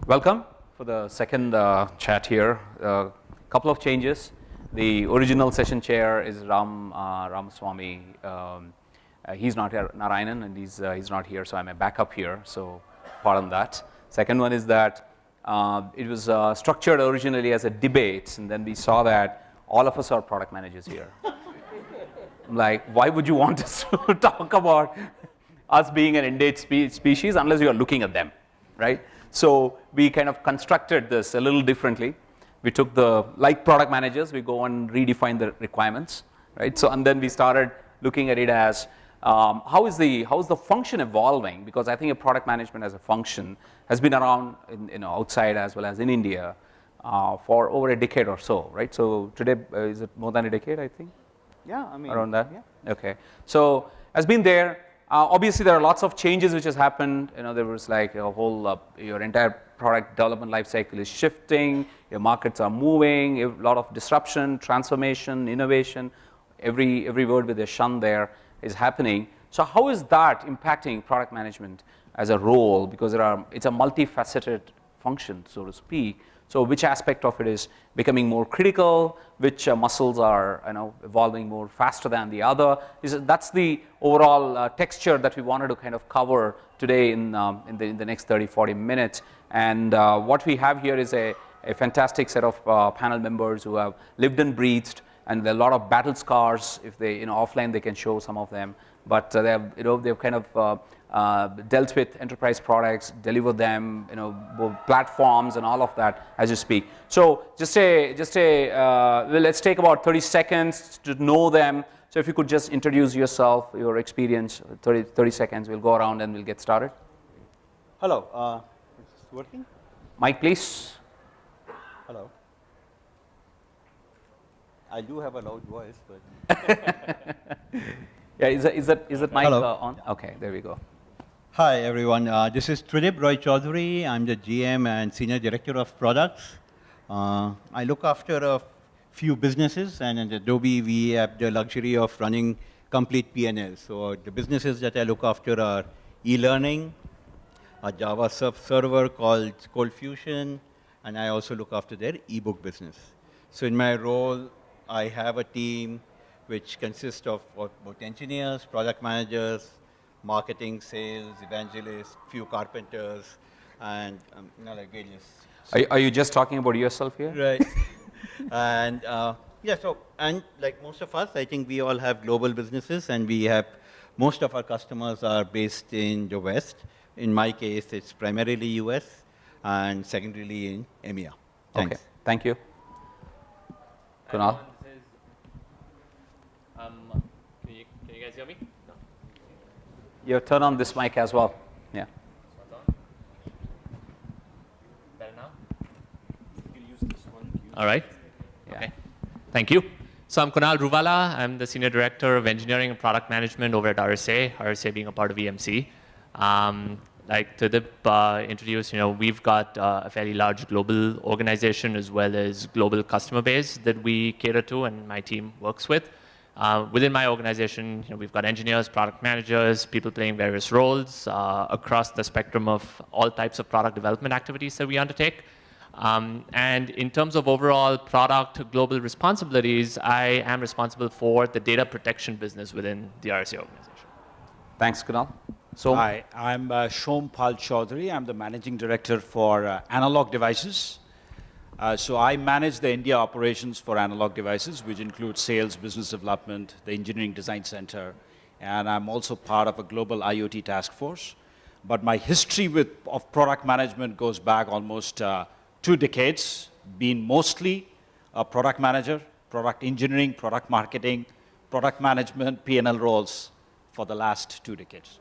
Welcome for the second chat here. A couple of changes. The original session chair is Ramaswamy. He's not here, Narayanan, and he's not here, so I'm a backup here. So pardon that. Second one is that it was structured originally as a debate, and then we saw that all of us are product managers here. Like, why would you want us to talk about us being an endangered species unless you are looking at them, right? So we kind of constructed this a little differently. We took like product managers, we go and redefine the requirements, right? So, and then we started looking at it as how is the function evolving? Because I think a product management as a function has been around outside as well as in India for over a decade or so, right? So today, is it more than a decade, I think? Yeah, I mean, around that? Yeah. Okay. So has been there. Obviously, there are lots of changes which has happened. There was like a whole, your entire product development life cycle is shifting, your markets are moving, a lot of disruption, transformation, innovation, every word with a shun there is happening. So how is that impacting product management as a role? Because it's a multifaceted function, so to speak. So which aspect of it is becoming more critical? Which muscles are evolving more faster than the other? That's the overall texture that we wanted to kind of cover today in the next 30-40 minutes. And what we have here is a fantastic set of panel members who have lived and breathed, and a lot of battle scars. If they offline, they can show some of them. But they've kind of dealt with enterprise products, deliver them, both platforms and all of that as you speak. So let's take about 30 seconds to know them. So if you could just introduce yourself, your experience, 30 seconds. We'll go around and we'll get started. Hello, is this working? Mic, please. Hello. I do have a loud voice, but. Yeah, is that mic Hello. On? Okay, there we go. Hi, everyone. This is Tridib Roy Chowdhury. I'm the GM and Senior Director of Products. I look after a few businesses, and at Adobe, we have the luxury of running complete P&L. So the businesses that I look after are e-learning, a Java server called Cold Fusion, and I also look after their ebook business. So in my role, I have a team which consists of both engineers, product managers, marketing, sales, evangelists, few carpenters, and like various. Are you just talking about yourself here? Right. And and like most of us, I think we all have global businesses, and most of our customers are based in the West. In my case, it's primarily US and secondarily in EMEA. Thanks. Okay, thank you. Kunal? Can you guys hear me? No. You turn on this mic as well. Yeah. Better now? You use this one. All right. Yeah. Okay. Thank you. So I'm Kunal Ruvala. I'm the Senior Director of Engineering and Product Management over at RSA being a part of EMC. Like Tridib introduced, we've got a fairly large global organization as well as global customer base that we cater to and my team works with. Within my organization, we've got engineers, product managers, people playing various roles across the spectrum of all types of product development activities that we undertake. And in terms of overall product global responsibilities, I am responsible for the data protection business within the RSA organization. Thanks, Kunal. Hi, I'm Somshubhro Choudhury. I'm the Managing Director for Analog Devices. So I manage the India operations for Analog Devices, which includes sales, business development, the Engineering Design Center, and I'm also part of a global IoT task force. But my history of product management goes back almost 2 decades, being mostly a product manager, product engineering, product marketing, product management, P&L roles for the last 2 decades.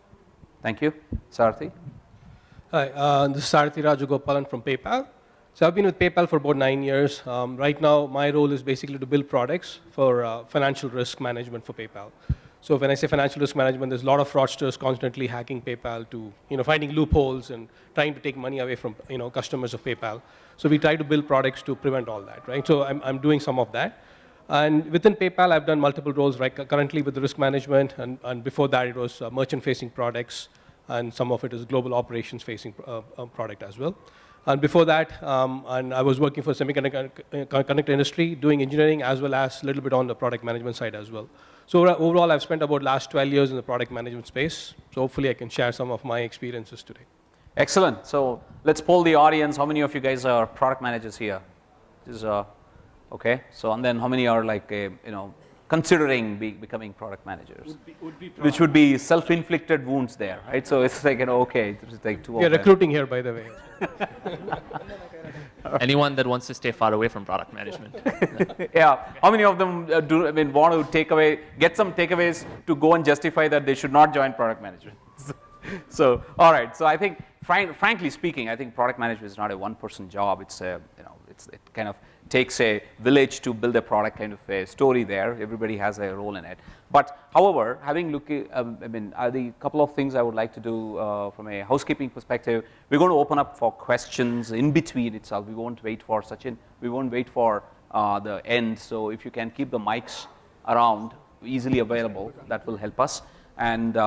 Thank you. Sarathi? Hi, this is Sarathi Rajagopalan from PayPal. So I've been with PayPal for about 9 years. Right now, my role is basically to build products for financial risk management for PayPal. So when I say financial risk management, there's a lot of fraudsters constantly hacking PayPal to, finding loopholes and trying to take money away from, customers of PayPal. So we try to build products to prevent all that, right? So I'm doing some of that. And within PayPal, I've done multiple roles, right? Currently with the risk management, and before that it was merchant-facing products, and some of it is global operations-facing product as well. And before that, and I was working for semiconductor industry, doing engineering as well as a little bit on the product management side as well. So overall, I've spent about last 12 years in the product management space. So hopefully I can share some of my experiences today. Excellent. So let's poll the audience. How many of you guys are product managers here? This is, okay. So and then how many are like considering becoming product managers? Which would be self-inflicted wounds there, right? So it's like okay, it's like two. We are recruiting here, by the way. Anyone that wants to stay far away from product management. Yeah. How many of them want to get some takeaways to go and justify that they should not join product management? So, all right. So I think, frankly speaking, I think product management is not a one-person job. It's it kind of takes a village to build a product kind of a story there. Everybody has a role in it. But however, having the couple of things I would like to do from a housekeeping perspective, we're going to open up for questions in between itself. We won't wait for Sachin. We won't wait for the end. So if you can keep the mics around, easily available, that will help us. And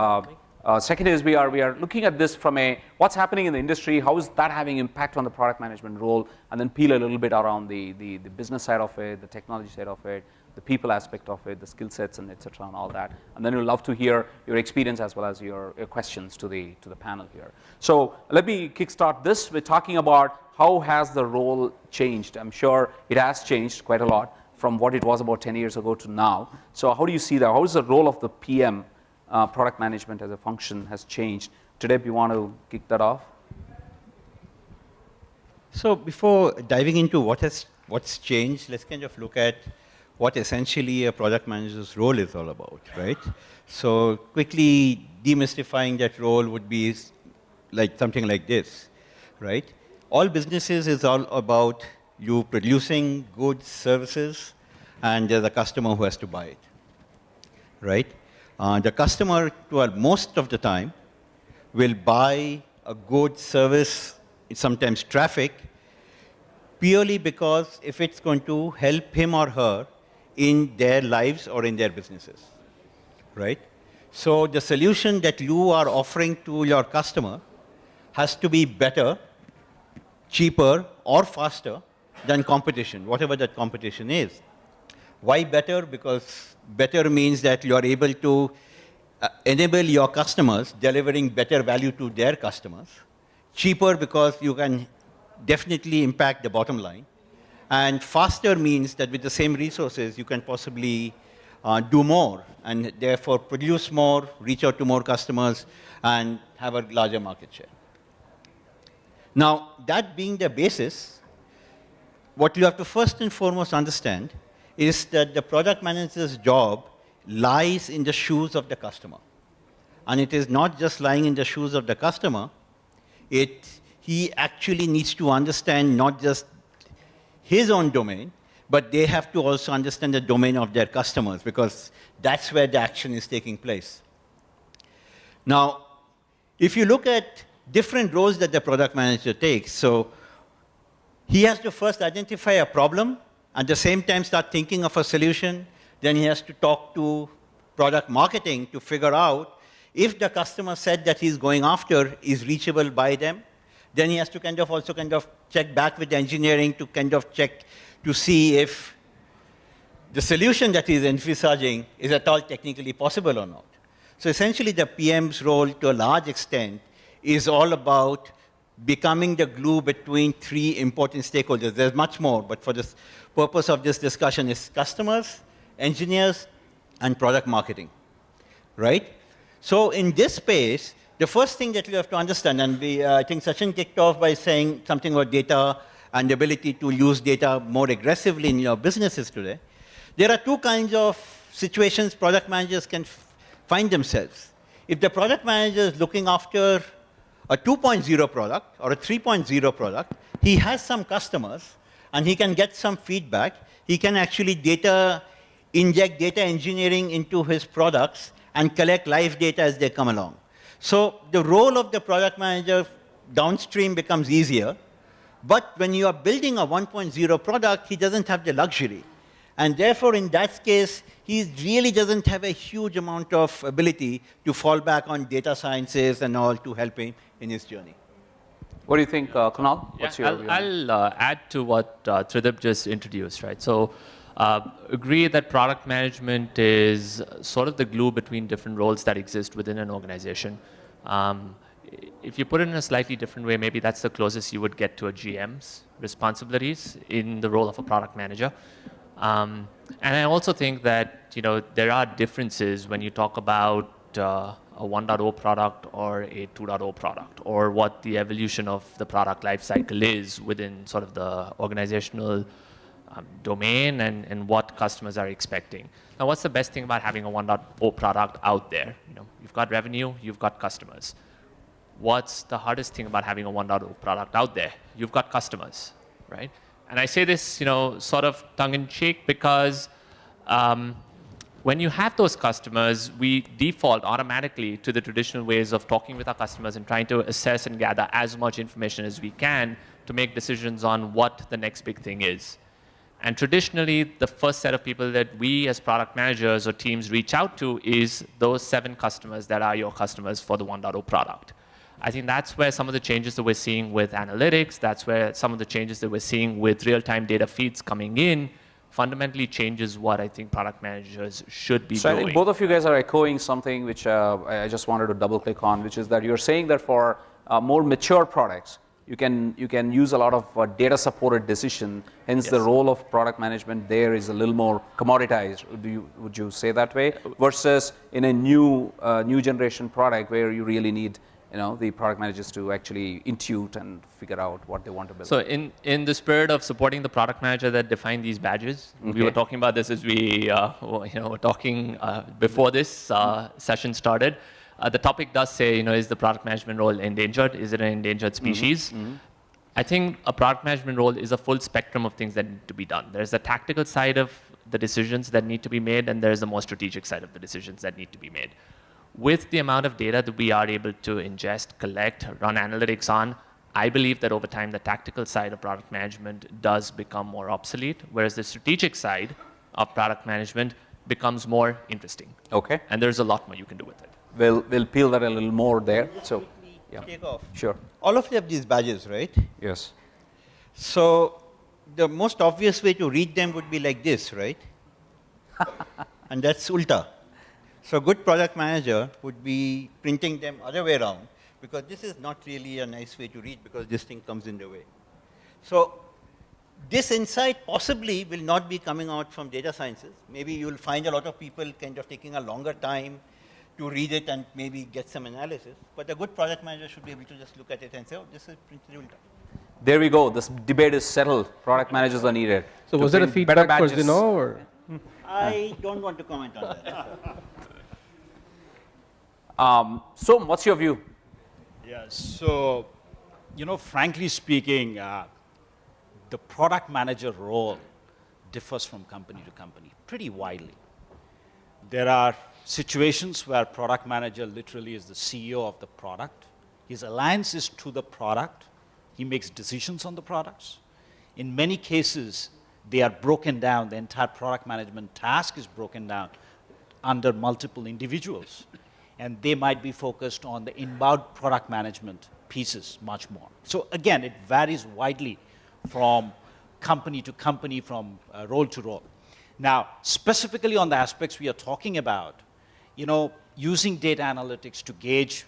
second is we are looking at this from what's happening in the industry, how is that having impact on the product management role, and then peel a little bit around the business side of it, the technology side of it, the people aspect of it, the skill sets and etc. and all that. And then we'd love to hear your experience as well as your questions to the panel here. So let me kickstart this with talking about how has the role changed. I'm sure it has changed quite a lot from what it was about 10 years ago to now. So how do you see that? How is the role of the PM product management as a function has changed? Tridib, you want to kick that off? So before diving into what's changed, let's kind of look at what essentially a product manager's role is all about, right? So quickly demystifying that role would be like something like this, right? All businesses is all about you producing goods, services, and there's a customer who has to buy it, right? The customer, most of the time, will buy a good service, sometimes traffic, purely because if it's going to help him or her in their lives or in their businesses, right? So the solution that you are offering to your customer has to be better, cheaper, or faster than competition, whatever that competition is. Why better? Because better means that you are able to enable your customers delivering better value to their customers. Cheaper because you can definitely impact the bottom line. And faster means that with the same resources, you can possibly do more and therefore produce more, reach out to more customers, and have a larger market share. Now, that being the basis, what you have to first and foremost understand is that the product manager's job lies in the shoes of the customer. And it is not just lying in the shoes of the customer, he actually needs to understand not just his own domain, but they have to also understand the domain of their customers, because that's where the action is taking place. Now, if you look at different roles that the product manager takes, so he has to first identify a problem, at the same time start thinking of a solution. Then he has to talk to product marketing to figure out if the customer set that he's going after is reachable by them. Then he has to also check back with the engineering to check to see if the solution that he's envisaging is at all technically possible or not. So essentially the PM's role to a large extent is all about becoming the glue between three important stakeholders. There's much more, but for the purpose of this discussion is customers, engineers, and product marketing, right? So in this space, the first thing that you have to understand, and I think Sachin kicked off by saying something about data and the ability to use data more aggressively in your businesses today. There are two kinds of situations product managers can find themselves. If the product manager is looking after a 2.0 product or a 3.0 product, he has some customers and he can get some feedback. He can actually inject data engineering into his products and collect live data as they come along. So the role of the product manager downstream becomes easier. But when you are building a 1.0 product, he doesn't have the luxury. And therefore, in that case, he really doesn't have a huge amount of ability to fall back on data sciences and all to help him in his journey. What do you think, Kunal? What's your view? I'll add to what Tridib just introduced, right? So agree that product management is sort of the glue between different roles that exist within an organization. If you put it in a slightly different way, maybe that's the closest you would get to a GM's responsibilities in the role of a product manager. And I also think that there are differences when you talk about a 1.0 product or a 2.0 product, or what the evolution of the product lifecycle is within sort of the organizational domain and what customers are expecting. Now, what's the best thing about having a 1.0 product out there? You've got revenue, you've got customers. What's the hardest thing about having a 1.0 product out there? You've got customers, right? And I say this, sort of tongue-in-cheek because when you have those customers, we default automatically to the traditional ways of talking with our customers and trying to assess and gather as much information as we can to make decisions on what the next big thing is. And traditionally, the first set of people that we as product managers or teams reach out to is those 7 customers that are your customers for the 1.0 product. I think that's where some of the changes that we're seeing with analytics, that's where some of the changes that we're seeing with real-time data feeds coming in fundamentally changes what I think product managers should be doing. I think both of you guys are echoing something which I just wanted to double click on, which is that you're saying that for more mature products, you can use a lot of data supported decision, hence Yes. the role of product management there is a little more commoditized. Would you say that way? Versus in a new generation product where you really need the product managers to actually intuit and figure out what they want to build. So in the spirit of supporting the product manager that defined these badges, we were talking about this as we were talking before this session started. The topic does say, is the product management role endangered? Is it an endangered species? I think a product management role is a full spectrum of things that need to be done. There's the tactical side of the decisions that need to be made, and there's the more strategic side of the decisions that need to be made. With the amount of data that we are able to ingest, collect, run analytics on, I believe that over time the tactical side of product management does become more obsolete, whereas the strategic side of product management becomes more interesting. Okay. And there's a lot more you can do with it. We'll peel that a little more there. So, yeah. Take off. Sure. All of you have these badges, right? Yes. So the most obvious way to read them would be like this, right? And that's ulta. So a good product manager would be printing them other way around, because this is not really a nice way to read because this thing comes in the way. So this insight possibly will not be coming out from data sciences. Maybe you'll find a lot of people kind of taking a longer time to read it and maybe get some analysis. But a good product manager should be able to just look at it and say, oh, this is printed ulta. There we go. This debate is settled. Product managers are needed. So was there a print better feedback for badges. Zinnov? Or? I don't want to comment on that. So, what's your view? Yes. So, frankly speaking, the product manager role differs from company to company pretty widely. There are situations where product manager literally is the CEO of the product. His alliance is to the product. He makes decisions on the products. In many cases, they are broken down. The entire product management task is broken down under multiple individuals. And they might be focused on the inbound product management pieces much more. So again, it varies widely from company to company, from role to role. Now, specifically on the aspects we are talking about, using data analytics to gauge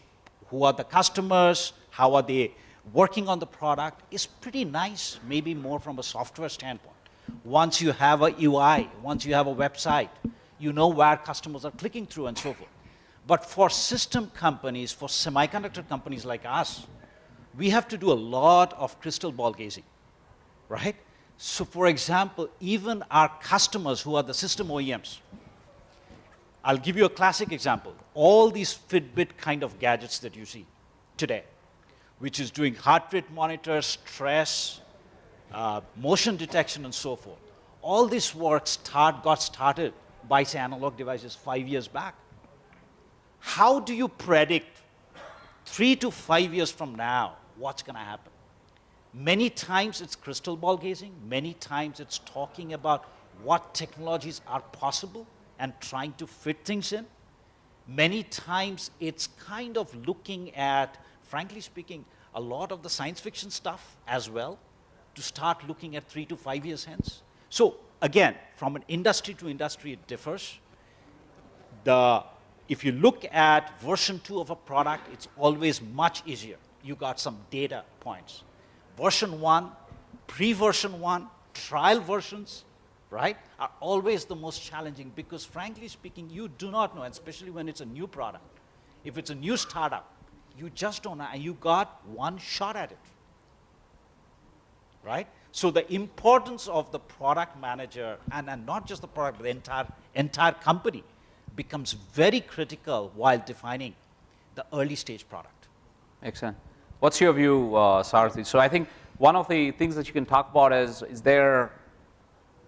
who are the customers, how are they working on the product is pretty nice, maybe more from a software standpoint. Once you have a UI, once you have a website, you know where customers are clicking through and so forth. But for system companies, for semiconductor companies like us, we have to do a lot of crystal ball gazing, right? So for example, even our customers who are the system OEMs, I'll give you a classic example. All these Fitbit kind of gadgets that you see today, which is doing heart rate monitors, stress, motion detection, and so forth. All this work got started by, say, Analog Devices 5 years back. How do you predict 3 to 5 years from now what's going to happen? Many times it's crystal ball gazing. Many times it's talking about what technologies are possible and trying to fit things in. Many times it's kind of looking at, frankly speaking, a lot of the science fiction stuff as well to start looking at 3 to 5 years hence. So again, from an industry to industry, it differs. If you look at version 2 of a product, it's always much easier. You got some data points. Version 1, pre-version 1, trial versions, right, are always the most challenging because frankly speaking, you do not know, and especially when it's a new product. If it's a new startup, you just don't know, and you got one shot at it, right? So the importance of the product manager, and not just the product, but the entire company, becomes very critical while defining the early stage product. Excellent. What's your view, Sarathi? So I think one of the things that you can talk about is there,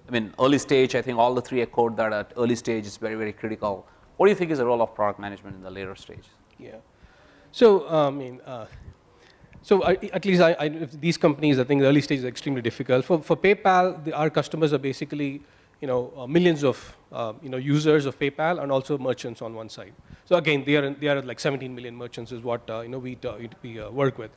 I mean, early stage, I think all the three echoed that at early stage is very, very critical. What do you think is the role of product management in the later stage? Yeah. So, at least these companies, I think the early stage is extremely difficult. For PayPal, our customers are basically, millions of, users of PayPal and also merchants on one side. So again, they are like 17 million merchants is what, we work with.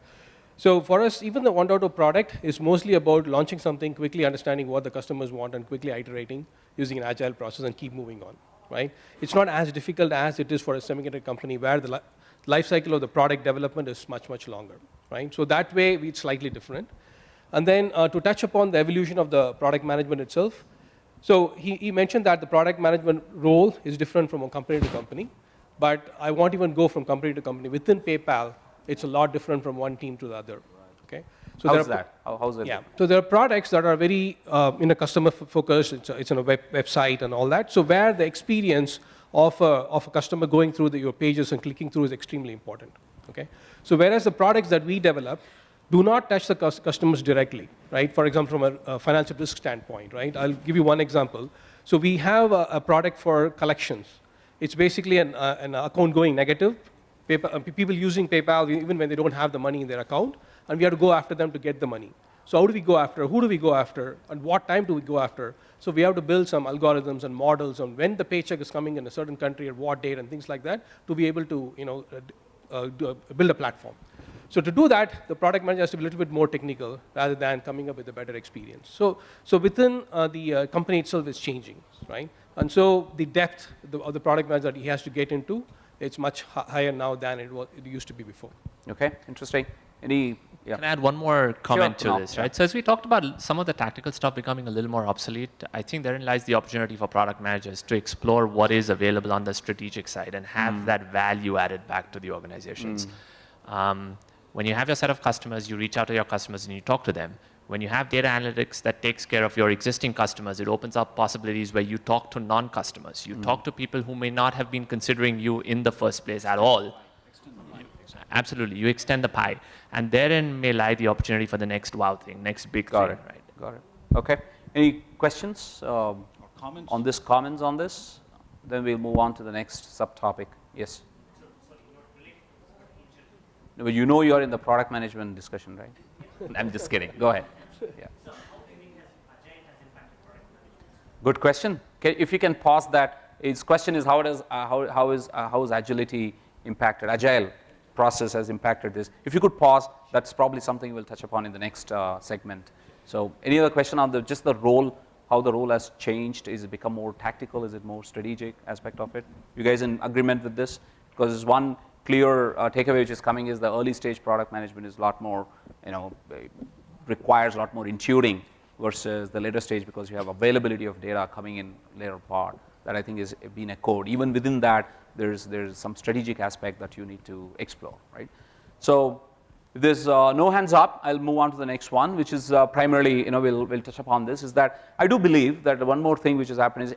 So for us, even the 1.0 product is mostly about launching something, quickly understanding what the customers want and quickly iterating using an agile process and keep moving on, right? It's not as difficult as it is for a semiconductor company where the life cycle of the product development is much, much longer, right? So that way, it's slightly different. And then to touch upon the evolution of the product management itself, so he mentioned that the product management role is different from a company to company, but I won't even go from company to company. Within PayPal, it's a lot different from one team to the other, okay? So how's that? How's it? Yeah, so there are products that are very customer focused, it's on a website and all that, so where the experience of a customer going through your pages and clicking through is extremely important, okay? So whereas the products that we develop do not touch the customers directly, right? For example, from a financial risk standpoint, right? I'll give you one example. So we have a product for collections. It's basically an account going negative, people using PayPal even when they don't have the money in their account, and we have to go after them to get the money. So how do we go after, who do we go after, and what time do we go after? So we have to build some algorithms and models on when the paycheck is coming in a certain country at what date and things like that to be able to build a platform. So to do that, the product manager has to be a little bit more technical rather than coming up with a better experience. So within the company itself is changing, right? And so the depth of the product manager that he has to get into, it's much higher now than it used to be before. Okay, interesting. Any? Yeah. Can I add one more comment Sure, to this, right? So as we talked about some of the tactical stuff becoming a little more obsolete, I think therein lies the opportunity for product managers to explore what is available on the strategic side and have that value added back to the organizations. When you have your set of customers, you reach out to your customers and you talk to them. When you have data analytics that takes care of your existing customers, it opens up possibilities where you talk to non-customers. You talk to people who may not have been considering you in the first place at all. Absolutely, you extend the pie. And therein may lie the opportunity for the next wow thing, next big thing. Right? Got it. Okay. Any questions or comments on this? Then we'll move on to the next subtopic. Yes. No, you know you're in the product management discussion, right? I'm just kidding. Go ahead. Yeah. Good question. Okay, if you can pause that. His question is how is agility impacted? Agile process has impacted this. If you could pause, that's probably something we'll touch upon in the next segment. So, any other question on just the role? How the role has changed? Is it become more tactical? Is it more strategic aspect of it? You guys in agreement with this? Because there's one clear takeaway which is coming is the early stage product management is a lot more, requires a lot more intuiting versus the later stage because you have availability of data coming in later part that I think is being echoed. Even within that, there's some strategic aspect that you need to explore, right? So if there's no hands up, I'll move on to the next one, which is primarily, we'll touch upon this, is that I do believe that one more thing which has happened is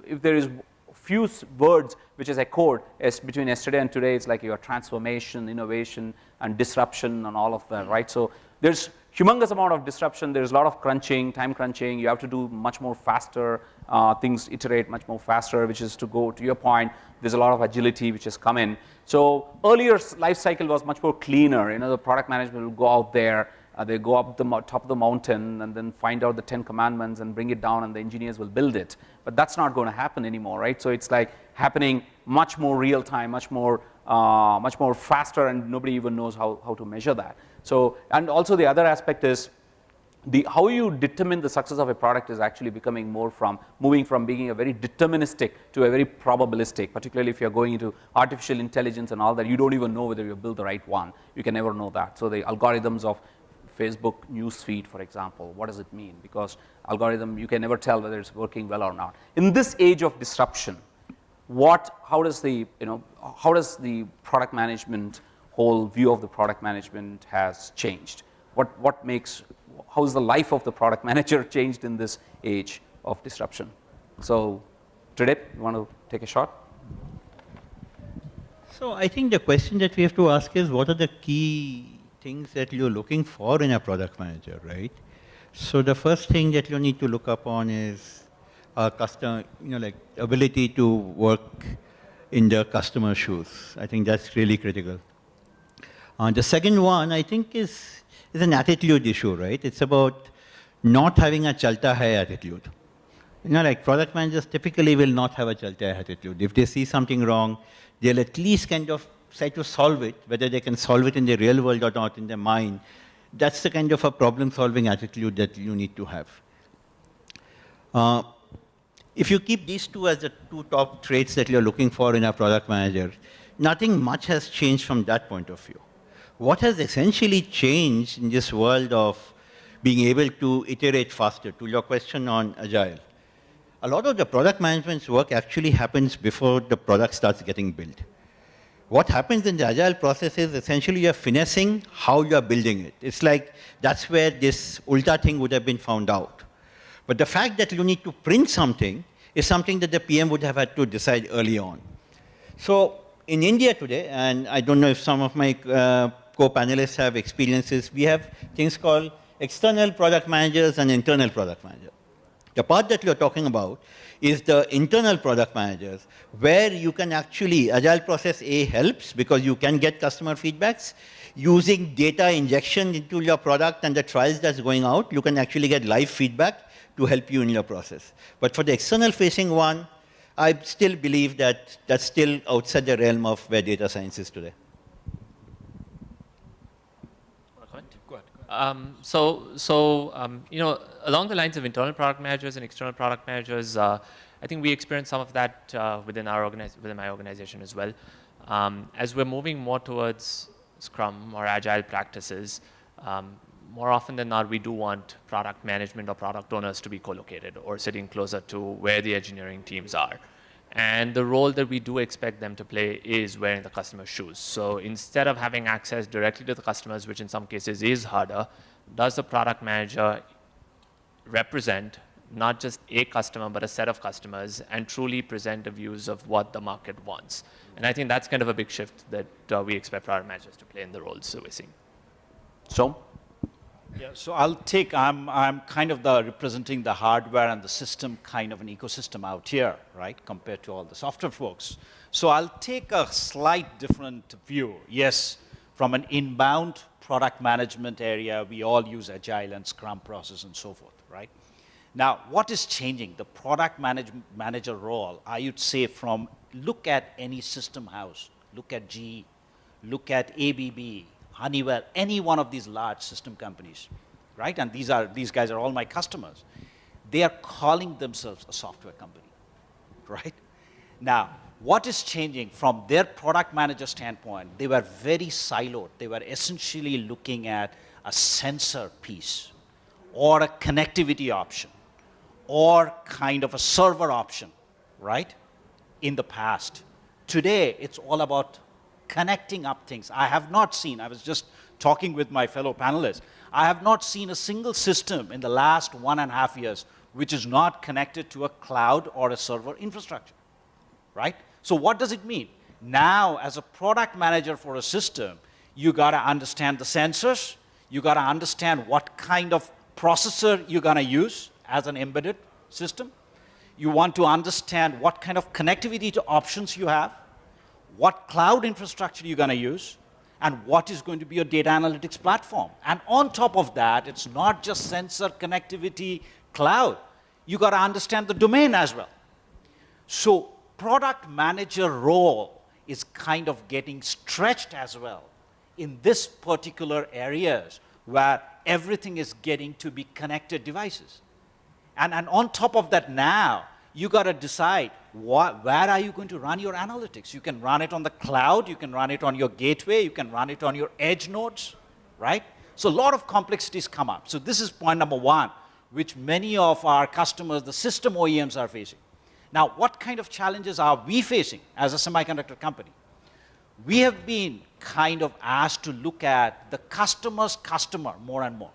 if there is few words which is echoed between yesterday and today, it's like your transformation, innovation, and disruption and all of that, right? So there's humongous amount of disruption. There's a lot of crunching, time crunching. You have to do much more faster, things iterate much more faster, which is to go to your point. There's a lot of agility which has come in. So earlier life cycle was much more cleaner. The product management will go out there, they go up the top of the mountain and then find out the 10 commandments and bring it down and the engineers will build it. But that's not going to happen anymore, right? So it's like happening much more real time, much more faster, and nobody even knows how to measure that. So, and also the other aspect is how you determine the success of a product is actually becoming more from moving from being a very deterministic to a very probabilistic, particularly if you're going into artificial intelligence and all that. You don't even know whether you build the right one. You can never know that. So the algorithms of Facebook news feed, for example, what does it mean? Because algorithm, you can never tell whether it's working well or not. In this age of disruption, how does the product management, whole view of the product management has changed? How is the life of the product manager changed in this age of disruption? So, Tridib, you want to take a shot? So I think the question that we have to ask is, what are the key things that you're looking for in a product manager, right? So the first thing that you need to look upon is customer, like ability to work in the customer's shoes. I think that's really critical. The second one, I think, is an attitude issue, right? It's about not having a chalta hai attitude. Like product managers typically will not have a chalta hai attitude. If they see something wrong, they'll at least kind of try to solve it, whether they can solve it in the real world or not in their mind. That's the kind of a problem-solving attitude that you need to have. If you keep these two as the two top traits that you're looking for in a product manager, nothing much has changed from that point of view. What has essentially changed in this world of being able to iterate faster, to your question on Agile, a lot of the product management's work actually happens before the product starts getting built. What happens in the Agile process is essentially you're finessing how you're building it. It's like that's where this ulta thing would have been found out. But the fact that you need to print something is something that the PM would have had to decide early on. So in India today, and I don't know if some of my co-panelists have experiences, we have things called external product managers and internal product managers. The part that you're talking about is the internal product managers, where you can actually, Agile process A helps because you can get customer feedbacks. Using data injection into your product and the trials that's going out, you can actually get live feedback to help you in your process. But for the external facing one, I still believe that that's still outside the realm of where data science is today. Along the lines of internal product managers and external product managers, I think we experience some of that within my organization as well. As we're moving more towards Scrum or Agile practices, more often than not, we do want product management or product owners to be co-located or sitting closer to where the engineering teams are. And the role that we do expect them to play is wearing the customer's shoes. So instead of having access directly to the customers, which in some cases is harder, does the product manager represent not just a customer, but a set of customers and truly present the views of what the market wants? And I think that's kind of a big shift that we expect product managers to play in the roles that we're seeing. So? Yeah, so I'm kind of representing the hardware and the system kind of an ecosystem out here, right, compared to all the software folks. So I'll take a slight different view. Yes, from an inbound product management area, we all use Agile and Scrum process and so forth, right? Now, what is changing? The product manager role, I would say look at any system house, look at GE, look at ABB, Honeywell, any one of these large system companies, right? And these guys are all my customers. They are calling themselves a software company, right? Now, what is changing from their product manager standpoint? They were very siloed. They were essentially looking at a sensor piece or a connectivity option or kind of a server option, right? In the past. Today, it's all about connecting up things. I have not seen, I was just talking with my fellow panelists, I have not seen a single system in the last 1.5 years which is not connected to a cloud or a server infrastructure, right? So what does it mean? Now, as a product manager for a system, you got to understand the sensors, you got to understand what kind of processor you're going to use as an embedded system. You want to understand what kind of connectivity to options you have, what cloud infrastructure you're going to use, and what is going to be your data analytics platform. And on top of that, it's not just sensor connectivity cloud. You got to understand the domain as well. So product manager role is kind of getting stretched as well in this particular areas where everything is getting to be connected devices. And on top of that now, you got to decide where are you going to run your analytics. You can run it on the cloud, you can run it on your gateway, you can run it on your edge nodes, right? So a lot of complexities come up. So this is point number one, which many of our customers, the system OEMs, are facing. Now, what kind of challenges are we facing as a semiconductor company? We have been kind of asked to look at the customer's customer more and more.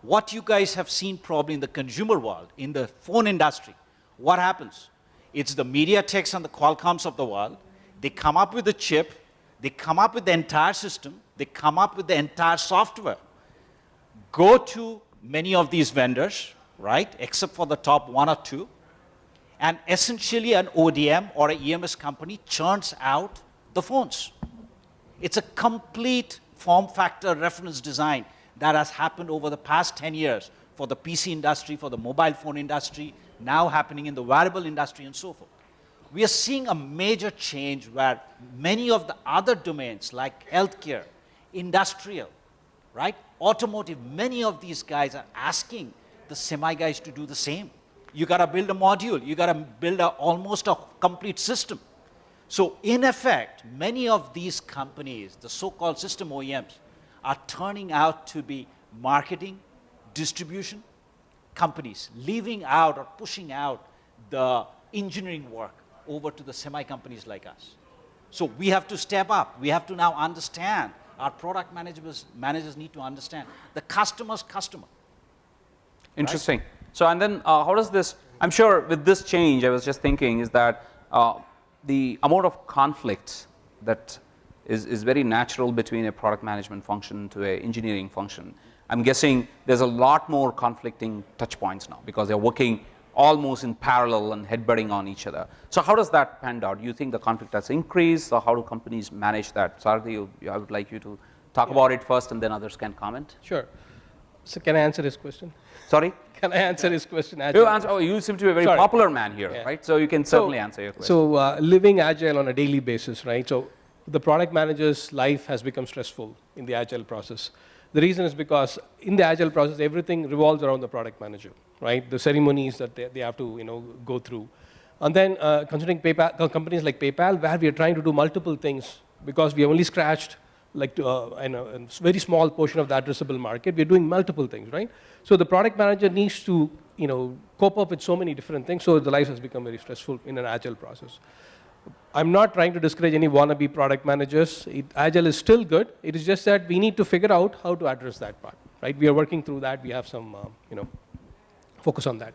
What you guys have seen probably in the consumer world, in the phone industry, what happens? It's the MediaTeks and the Qualcomms of the world. They come up with the chip, they come up with the entire system, they come up with the entire software. Go to many of these vendors, right, except for the top one or two, and essentially an ODM or an EMS company churns out the phones. It's a complete form factor reference design that has happened over the past 10 years for the PC industry, for the mobile phone industry, now happening in the wearable industry and so forth. We are seeing a major change where many of the other domains like healthcare, industrial, right, automotive, many of these guys are asking the semi guys to do the same. You got to build a module. You got to build almost a complete system. So in effect, many of these companies, the so-called system OEMs, are turning out to be marketing, distribution companies, leaving out or pushing out the engineering work over to the semi companies like us. So we have to step up. We have to now understand, our product managers need to understand the customer's customer. Interesting. Right? So, and then how does this, I'm sure with this change, I was just thinking, is that the amount of conflict that is very natural between a product management function to an engineering function. I'm guessing there's a lot more conflicting touch points now because they're working almost in parallel and headbutting on each other. So how does that pan out? Do you think the conflict has increased, or how do companies manage that? Sarathi, I would like you to talk about it first, and then others can comment. Sure. So can I answer this question? Sorry? Can I answer his question? You seem to be a very popular man here, right? So you can certainly answer your question. So living agile on a daily basis, right? So the product manager's life has become stressful in the agile process. The reason is because in the agile process, everything revolves around the product manager, right? The ceremonies that they have to go through. And then considering PayPal, companies like PayPal, where we are trying to do multiple things because we have only scratched like a very small portion of the addressable market, we're doing multiple things, right? So the product manager needs to cope up with so many different things, so the life has become very stressful in an agile process. I'm not trying to discourage any wannabe product managers. Agile is still good. It is just that we need to figure out how to address that part, right? We are working through that. We have some, focus on that.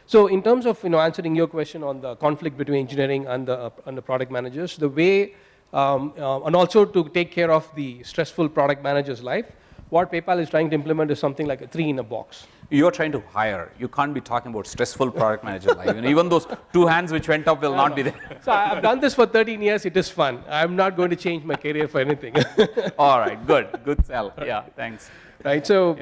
So in terms of, answering your question on the conflict between engineering and the product managers, the way, and also to take care of the stressful product manager's life, what PayPal is trying to implement is something like a 3 in a box. You're trying to hire. You can't be talking about stressful product manager life. Even those 2 hands which went up will not be there. So I've done this for 13 years. It is fun. I'm not going to change my career for anything. All right, good sell. Yeah, thanks. Right. So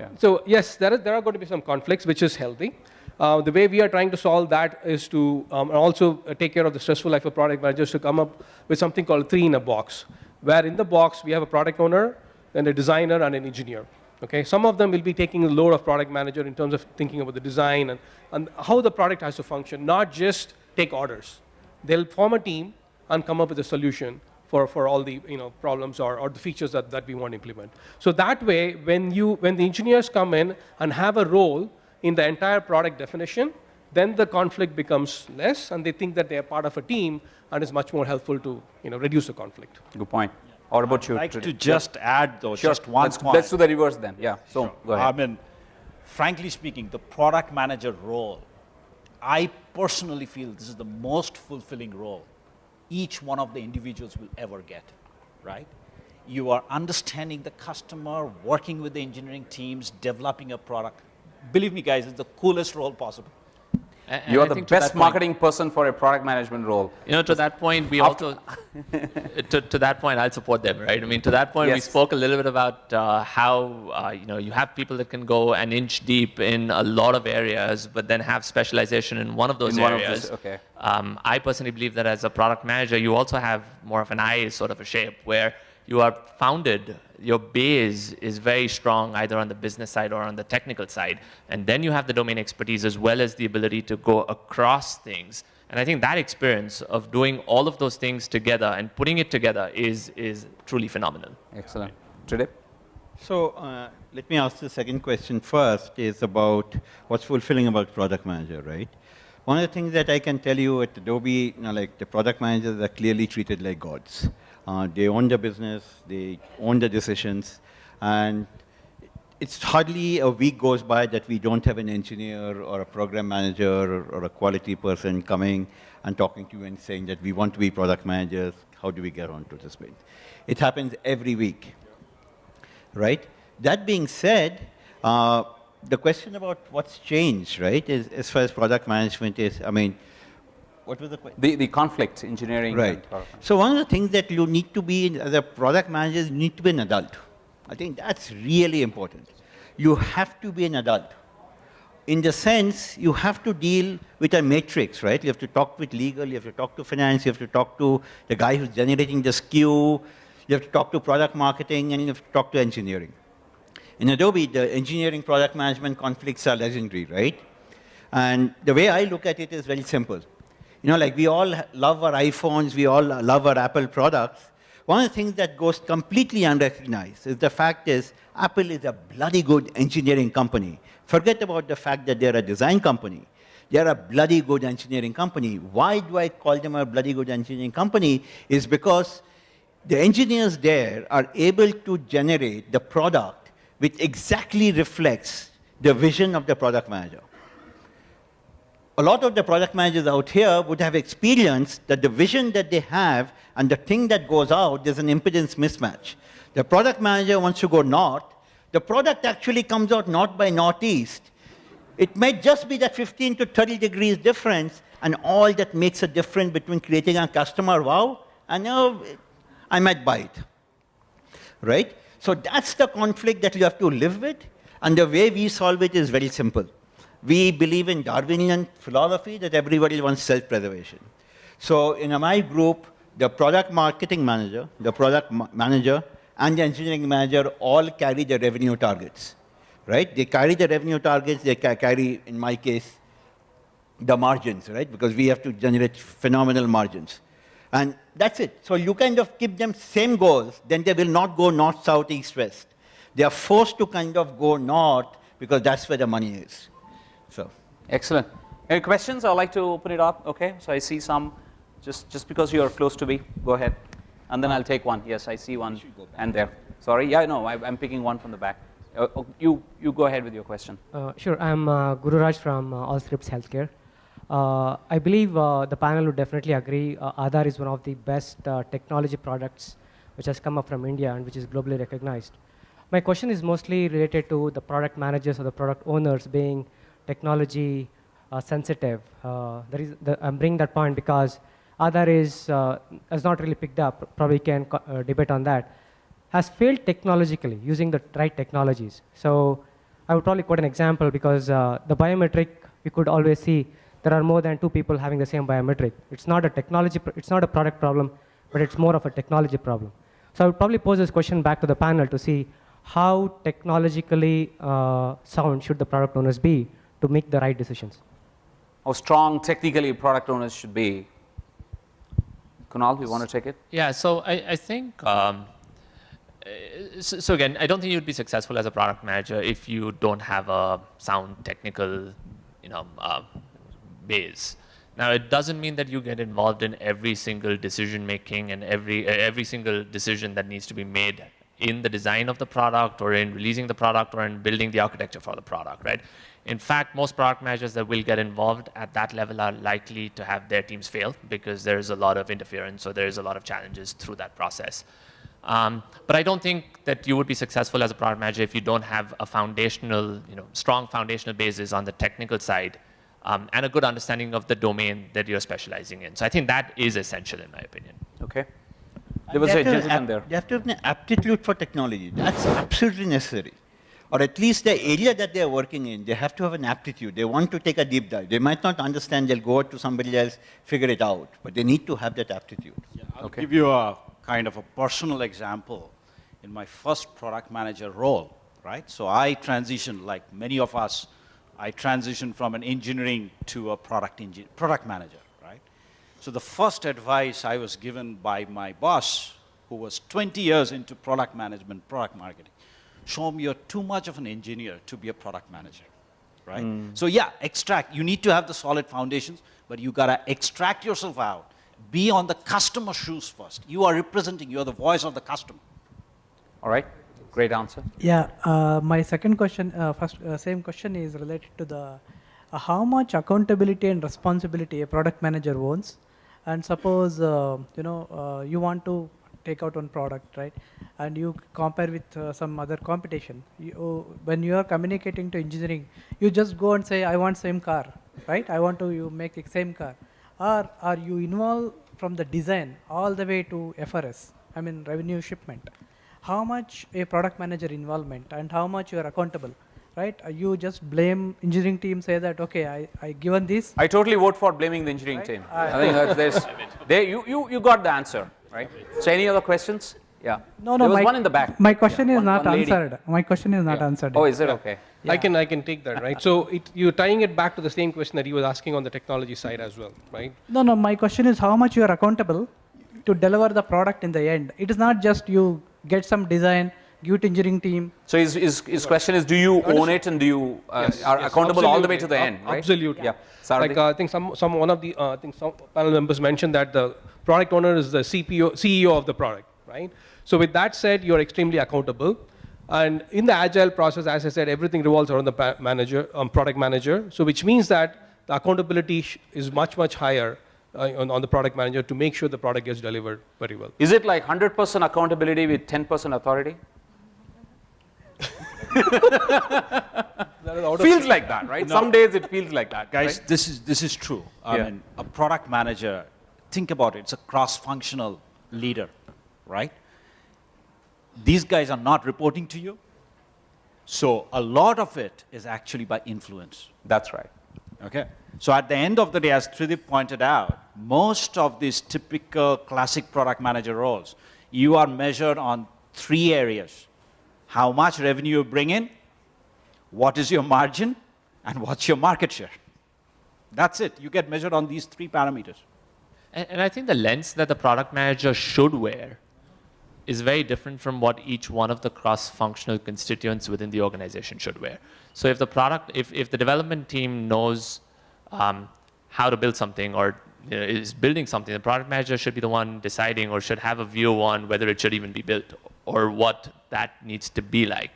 yes, there are going to be some conflicts, which is healthy. The way we are trying to solve that is to also take care of the stressful life of product managers, to come up with something called 3 in a box, where in the box we have a product owner, and a designer, and an engineer. Okay, some of them will be taking the load of product manager in terms of thinking about the design and how the product has to function, not just take orders. They'll form a team and come up with a solution for all the problems or the features that we want to implement. So that way, when the engineers come in and have a role in the entire product definition, then the conflict becomes less, and they think that they are part of a team, and it's much more helpful to reduce the conflict. Good point. Or about you? I'd like to just add, though, sure. just one point. Let's do the reverse then. Yeah, so sure. go ahead. I mean, frankly speaking, the product manager role, I personally feel this is the most fulfilling role each one of the individuals will ever get, right? You are understanding the customer, working with the engineering teams, developing a product. Believe me, guys, it's the coolest role possible. And you are the best marketing person for a product management role. To that point, we also, to that point, I'll support them, right? I mean, to that point, yes. We spoke a little bit about how, you have people that can go an inch deep in a lot of areas, but then have specialization in one of those areas. Okay. I personally believe that as a product manager, you also have more of an eye sort of a shape, where you are founded, your base is very strong either on the business side or on the technical side. And then you have the domain expertise as well as the ability to go across things. And I think that experience of doing all of those things together and putting it together is truly phenomenal. Excellent. Tridib? So let me ask the second question first, is about what's fulfilling about product manager, right? One of the things that I can tell you at Adobe, like the product managers are clearly treated like gods. They own the business, they own the decisions, and it's hardly a week goes by that we don't have an engineer or a program manager or a quality person coming and talking to you and saying that we want to be product managers, how do we get onto this page? It happens every week, right? That being said, the question about what's changed, right, is as far as product management is, I mean, what was the question? The conflict, engineering. Right. So one of the things that you need to be, as a product manager, you need to be an adult. I think that's really important. You have to be an adult. In the sense, you have to deal with a matrix, right? You have to talk with legal, you have to talk to finance, you have to talk to the guy who's generating the SKU, you have to talk to product marketing, and you have to talk to engineering. In Adobe, the engineering product management conflicts are legendary, right? And the way I look at it is very simple. You know, like we all love our iPhones, we all love our Apple products. One of the things that goes completely unrecognized is the fact is Apple is a bloody good engineering company. Forget about the fact that they're a design company. They're a bloody good engineering company. Why do I call them a bloody good engineering company? Is because the engineers there are able to generate the product which exactly reflects the vision of the product manager. A lot of the product managers out here would have experienced that the vision that they have and the thing that goes out, there's an impedance mismatch. The product manager wants to go north. The product actually comes out north by northeast. It might just be that 15 to 30 degrees difference, and all that makes a difference between creating a customer wow and I might buy it, right? So that's the conflict that you have to live with, and the way we solve it is very simple. We believe in Darwinian philosophy that everybody wants self-preservation. So in my group, the product marketing manager, the product manager, and the engineering manager all carry the revenue targets, right? They carry the revenue targets, they carry, in my case, the margins, right? Because we have to generate phenomenal margins. And that's it. So you kind of keep them same goals, then they will not go north, south, east, west. They are forced to kind of go north because that's where the money is. So. Excellent. Any questions? I'd like to open it up. Okay, so I see some, just because you're close to me, go ahead. And then I'll take one. Yes, I see one. And there. Sorry, yeah, no, I'm picking one from the back. You go ahead with your question. Sure, I'm Guru Raj from Allscripts Healthcare. I believe the panel would definitely agree Aadhaar is one of the best technology products which has come up from India and which is globally recognized. My question is mostly related to the product managers or the product owners being technology sensitive. I'm bringing that point because Aadhaar has not really picked up, probably can debate on that, has failed technologically using the right technologies. So I would probably quote an example because the biometric, we could always see there are more than 2 people having the same biometric. It's not a technology, it's not a product problem, but it's more of a technology problem. So I would probably pose this question back to the panel to see how technologically sound should the product owners be to make the right decisions. How strong technically product owners should be. Kunal, you want to take it? Yeah, so I think, so again, I don't think you'd be successful as a product manager if you don't have a sound technical, base. Now, it doesn't mean that you get involved in every single decision making and every single decision that needs to be made in the design of the product or in releasing the product or in building the architecture for the product, right? In fact, most product managers that will get involved at that level are likely to have their teams fail because there's a lot of interference or there's a lot of challenges through that process. But I don't think that you would be successful as a product manager if you don't have a foundational, strong foundational basis on the technical side and a good understanding of the domain that you're specializing in. So I think that is essential in my opinion. Okay. There was a gentleman there. They have to have an aptitude for technology. That's absolutely necessary. Or at least the area that they're working in, they have to have an aptitude. They want to take a deep dive. They might not understand, they'll go to somebody else, figure it out. But they need to have that aptitude. Yeah, I'll give you a kind of a personal example in my first product manager role, right? So I transitioned, like many of us, I transitioned from an engineering to a product manager, right? So the first advice I was given by my boss, who was 20 years into product management, product marketing, Shom, you're too much of an engineer to be a product manager, right? So yeah, extract. You need to have the solid foundations, but you gotta extract yourself out. Be on the customer shoes first. You are representing, you're the voice of the customer. All right, great answer. Yeah, my second question, same question is related to the how much accountability and responsibility a product manager owns. And suppose you want to take out one product, right? And you compare with some other competition. When you are communicating to engineering, you just go and say, I want same car, right? I want to you make the same car. Or are you involved from the design all the way to FRS, I mean revenue shipment? How much a product manager involvement and how much you are accountable, right? You just blame engineering team, say that, okay, I given this. I totally vote for blaming the engineering team. I think you got the answer, right? So any other questions? Yeah. No, there was one in the back. My question Yeah, is not one lady. answered. My question is not answered. Oh, is it? Okay. I can take that, right? So you're tying it back to the same question that he was asking on the technology side as well, right? No, my question is how much you are accountable to deliver the product in the end. It is not just you get some design, give it to engineering team. So his question is, do you own it and do you are accountable all the way to the end, right? Absolutely. Yeah. Sarathi? Like I think one of the I think some panel members mentioned that the product owner is the CEO of the product, right? So with that said, you're extremely accountable. And in the agile process, as I said, everything revolves around the product manager. So which means that the accountability is much higher on the product manager to make sure the product gets delivered very well. Is it like 100% accountability with 10% authority? Feels like that, right? No. Some days it feels like that. Guys, right? this is true. I mean, a product manager, think about it, it's a cross-functional leader, right? These guys are not reporting to you. So a lot of it is actually by influence. That's right. Okay. So at the end of the day, as Tridib pointed out, most of these typical classic product manager roles, you are measured on 3 areas. How much revenue you bring in, what is your margin, and what's your market share. That's it. You get measured on these 3 parameters. And I think the lens that the product manager should wear is very different from what each one of the cross-functional constituents within the organization should wear. So if the development team knows how to build something or is building something, the product manager should be the one deciding or should have a view on whether it should even be built or what that needs to be like.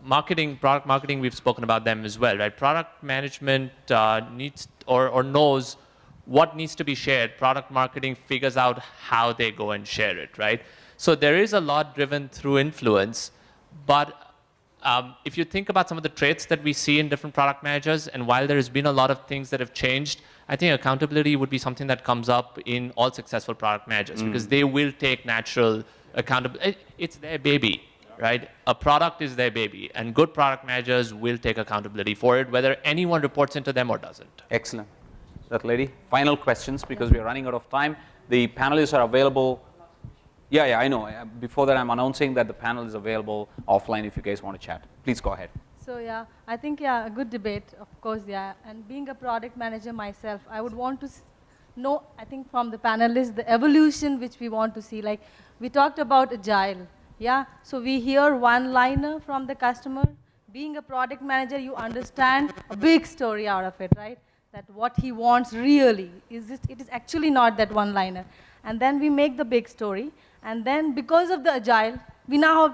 Product marketing, we've spoken about them as well, right? Product management needs or knows what needs to be shared. Product marketing figures out how they go and share it, right? So there is a lot driven through influence, but if you think about some of the traits that we see in different product managers, and while there has been a lot of things that have changed, I think accountability would be something that comes up in all successful product managers because they will take natural accountability. It's their baby, right? A product is their baby, and good product managers will take accountability for it, whether anyone reports into them or doesn't. Excellent. That lady. Final questions because we are running out of time. The panelists are available. Yeah, I know. Before that, I'm announcing that the panel is available offline if you guys want to chat. Please go ahead. So yeah, I think a good debate, of course, yeah. And being a product manager myself, I would want to know, I think from the panelists, the evolution which we want to see. Like we talked about agile, yeah. So we hear one-liner from the customer. Being a product manager, you understand a big story out of it, right? That what he wants really it is actually not that one-liner. And then we make the big story. And then because of the agile, we now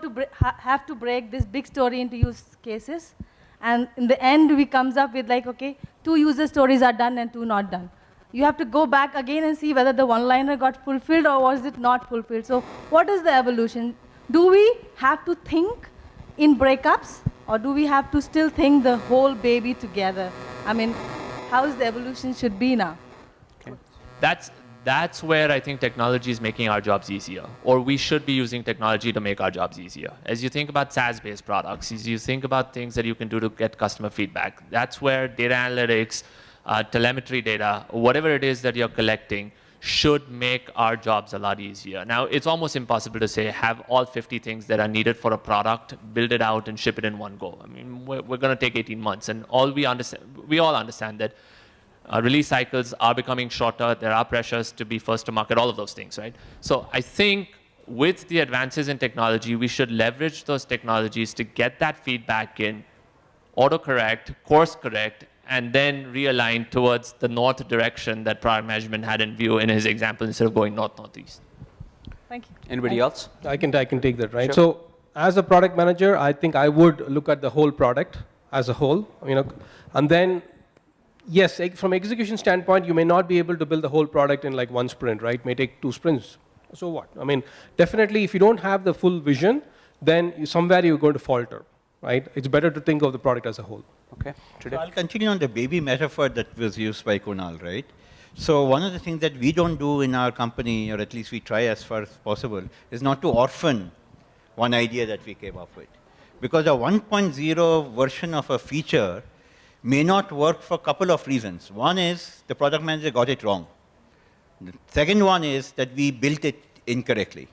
have to break this big story into use cases. And in the end, we comes up with like, okay, 2 user stories are done and 2 not done. You have to go back again and see whether the one-liner got fulfilled or was it not fulfilled. So what is the evolution? Do we have to think in breakups or do we have to still think the whole baby together? I mean, how is the evolution should be now? Okay. That's where I think technology is making our jobs easier, or we should be using technology to make our jobs easier. As you think about SaaS-based products, as you think about things that you can do to get customer feedback, that's where data analytics, telemetry data, whatever it is that you're collecting should make our jobs a lot easier. Now, it's almost impossible to say, have all 50 things that are needed for a product, build it out and ship it in one go. I mean, we're going to take 18 months, and we all understand that release cycles are becoming shorter, there are pressures to be first to market, all of those things, right? So I think with the advances in technology, we should leverage those technologies to get that feedback in, autocorrect, course correct, and then realign towards the north direction that product management had in view in his example instead of going north-northeast. Thank you. Anybody else? I can take that, right? Sure. So as a product manager, I think I would look at the whole product as a whole, and then, yes, from execution standpoint, you may not be able to build the whole product in like one sprint, right? It may take 2 sprints. So what? I mean, definitely, if you don't have the full vision, then somewhere you're going to falter, right? It's better to think of the product as a whole. Okay. So I'll continue on the baby metaphor that was used by Kunal, right? So one of the things that we don't do in our company, or at least we try as far as possible, is not to orphan one idea that we came up with. Because a 1.0 version of a feature may not work for a couple of reasons. One is the product manager got it wrong. The second one is that we built it incorrectly.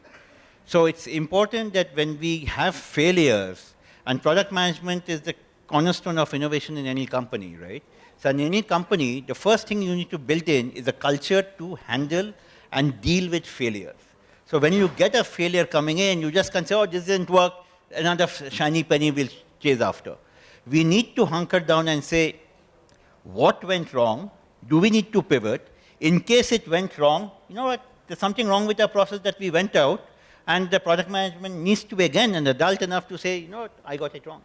So it's important that when we have failures, and product management is the cornerstone of innovation in any company, right? So in any company, the first thing you need to build in is a culture to handle and deal with failures. So when you get a failure coming in, you just can say, oh, this didn't work, another shiny penny will chase after. We need to hunker down and say, what went wrong? Do we need to pivot? In case it went wrong, you know what, there's something wrong with our process that we went out, and the product management needs to be, again, an adult enough to say, you know what, I got it wrong.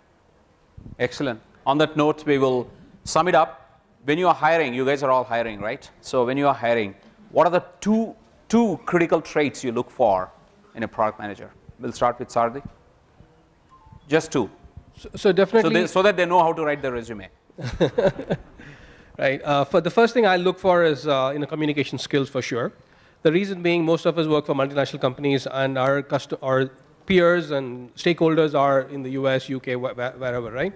Excellent. On that note, we will sum it up. When you are hiring, you guys are all hiring, right? So when you are hiring, what are the two critical traits you look for in a product manager? We'll start with Sardi. Just 2. So definitely. So that they know how to write their resume. Right. For the first thing I look for is communication skills for sure. The reason being, most of us work for multinational companies, and our peers and stakeholders are in the US, UK, wherever, right?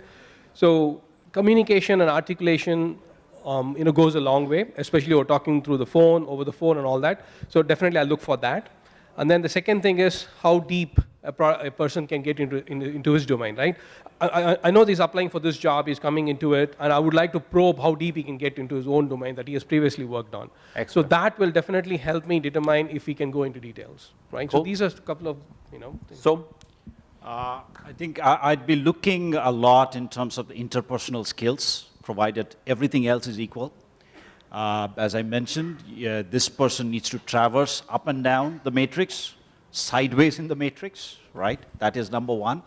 So communication and articulation, goes a long way, especially when talking through the phone, over the phone, and all that. So definitely, I look for that. And then the second thing is how deep a person can get into his domain, right? I know he's applying for this job, he's coming into it, and I would like to probe how deep he can get into his own domain that he has previously worked on. Excellent. So that will definitely help me determine if he can go into details, right? Cool. So these are a couple of, things. So, I think I'd be looking a lot in terms of the interpersonal skills, provided everything else is equal. As I mentioned, this person needs to traverse up and down the matrix, sideways in the matrix, right? That is number 1.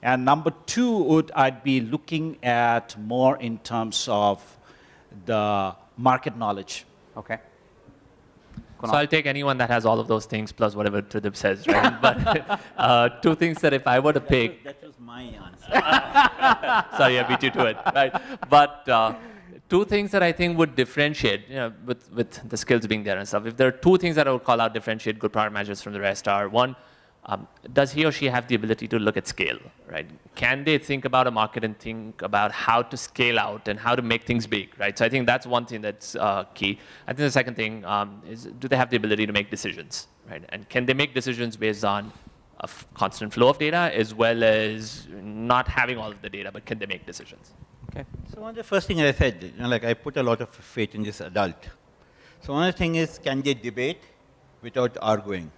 And number 2, I'd be looking at more in terms of the market knowledge. okay. So I'll take anyone that has all of those things plus whatever Tridib says, right? But 2 things that if I were to pick, That was my answer. sorry, I beat you to it, right? But 2 things that I think would differentiate, with the skills being there and stuff. If there are 2 things that I would call out differentiate good product managers from the rest are, 1, does he or she have the ability to look at scale, right? Can they think about a market and think about how to scale out and how to make things big, right? So I think that's one thing that's key. I think the second thing is, do they have the ability to make decisions, right? And can they make decisions based on a constant flow of data as well as not having all of the data, but can they make decisions? Okay. So one of the first thing I said, I put a lot of faith in this adult. So one of the thing is, can they debate without arguing?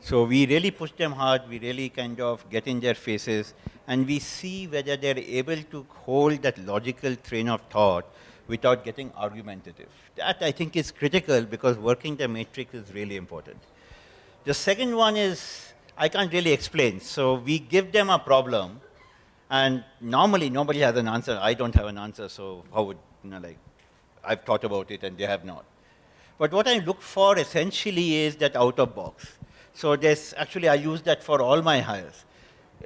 So we really push them hard, we really kind of get in their faces, and we see whether they're able to hold that logical train of thought without getting argumentative. That I think is critical, because working the matrix is really important. The second one is, I can't really explain. So we give them a problem, and normally nobody has an answer. I don't have an answer, so how would, I've thought about it and they have not. But what I look for essentially is that out of box. So there's, actually I use that for all my hires.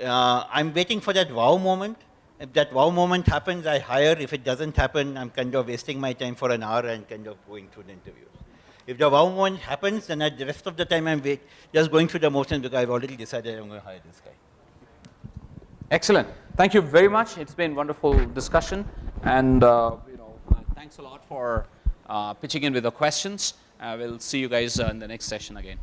I'm waiting for that wow moment. If that wow moment happens, I hire. If it doesn't happen, I'm kind of wasting my time for an hour and kind of going through the interviews. If the wow moment happens, then the rest of the time I'm just going through the motions, because I've already decided I'm going to hire this guy. Excellent. Thank you very much. It's been wonderful discussion, and thanks a lot for pitching in with the questions. We'll see you guys in the next session again.